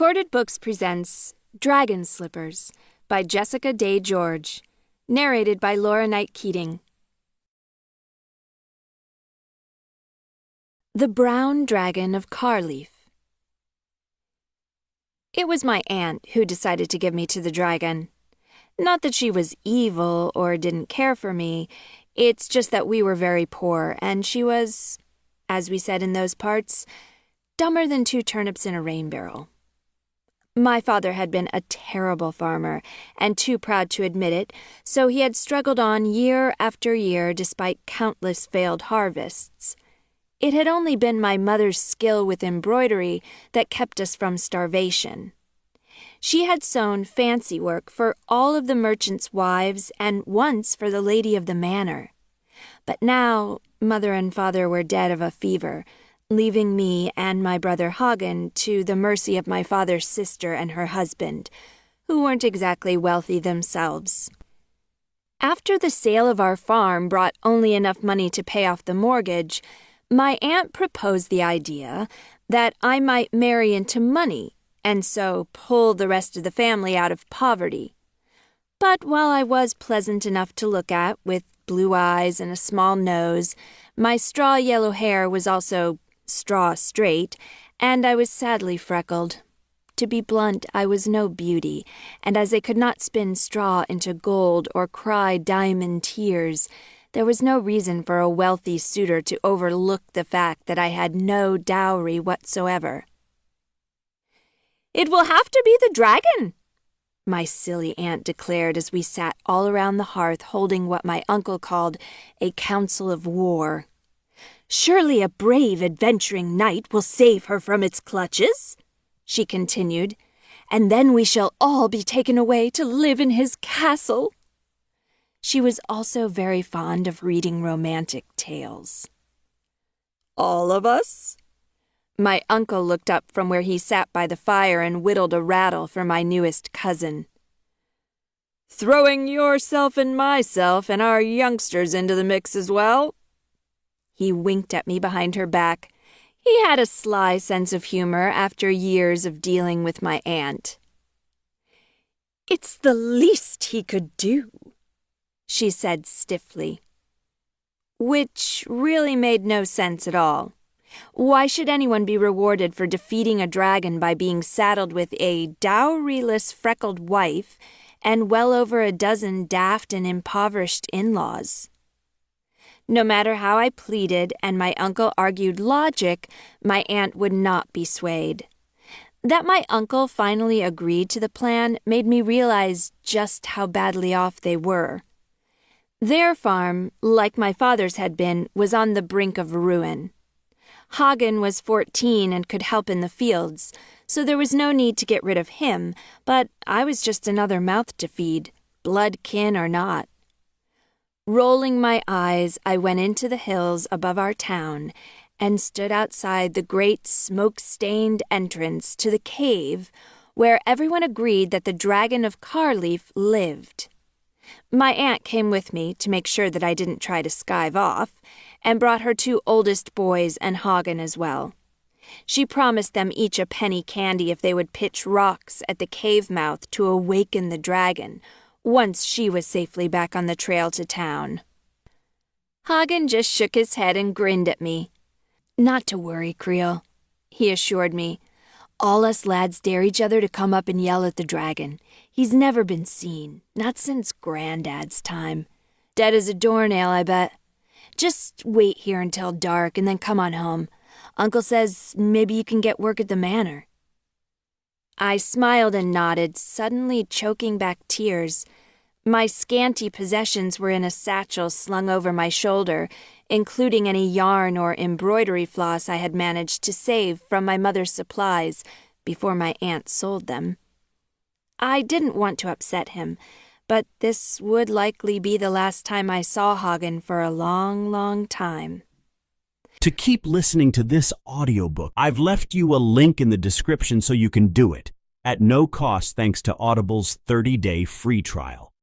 Recorded Books presents Dragon Slippers by Jessica Day George, narrated by Laura Knight Keating. The Brown Dragon of Carleaf. It was my aunt who decided to give me to the dragon. Not that she was evil or didn't care for me, it's just that we were very poor, and she was, as we said in those parts, dumber than 2 turnips in a rain barrel. My father had been a terrible farmer, and too proud to admit it, so he had struggled on year after year despite countless failed harvests. It had only been my mother's skill with embroidery that kept us from starvation. She had sewn fancy work for all of the merchants' wives and once for the lady of the manor. But now mother and father were dead of a fever, leaving me and my brother Hagen to the mercy of my father's sister and her husband, who weren't exactly wealthy themselves. After the sale of our farm brought only enough money to pay off the mortgage, my aunt proposed the idea that I might marry into money and so pull the rest of the family out of poverty. But while I was pleasant enough to look at, with blue eyes and a small nose, my straw yellow hair was also straw straight, and I was sadly freckled. To be blunt, I was no beauty, and as I could not spin straw into gold or cry diamond tears, there was no reason for a wealthy suitor to overlook the fact that I had no dowry whatsoever. "It will have to be the dragon," my silly aunt declared as we sat all around the hearth holding what my uncle called a council of war. "Surely a brave, adventuring knight will save her from its clutches," she continued, "and then we shall all be taken away to live in his castle." She was also very fond of reading romantic tales. "All of us?" My uncle looked up from where he sat by the fire and whittled a rattle for my newest cousin. "Throwing yourself and myself and our youngsters into the mix as well?" He winked at me behind her back. He had a sly sense of humor after years of dealing with my aunt. "It's the least he could do," she said stiffly. Which really made no sense at all. Why should anyone be rewarded for defeating a dragon by being saddled with a dowryless freckled wife and well over a dozen daft and impoverished in-laws? No matter how I pleaded and my uncle argued logic, my aunt would not be swayed. That my uncle finally agreed to the plan made me realize just how badly off they were. Their farm, like my father's had been, was on the brink of ruin. Hagen was 14 and could help in the fields, so there was no need to get rid of him, but I was just another mouth to feed, blood kin or not. Rolling my eyes, I went into the hills above our town and stood outside the great smoke-stained entrance to the cave where everyone agreed that the Dragon of Carleaf lived. My aunt came with me to make sure that I didn't try to skive off, and brought her 2 oldest boys and Hagen as well. She promised them each a penny candy if they would pitch rocks at the cave mouth to awaken the dragon, once she was safely back on the trail to town. Hagen just shook his head and grinned at me. "Not to worry, Creel," he assured me. "All us lads dare each other to come up and yell at the dragon. He's never been seen, not since Granddad's time. Dead as a doornail, I bet. Just wait here until dark and then come on home. Uncle says maybe you can get work at the manor." I smiled and nodded, suddenly choking back tears. My scanty possessions were in a satchel slung over my shoulder, including any yarn or embroidery floss I had managed to save from my mother's supplies before my aunt sold them. I didn't want to upset him, but this would likely be the last time I saw Hagen for a long, long time. To keep listening to this audiobook, I've left you a link in the description so you can do it, at no cost thanks to Audible's 30-day free trial.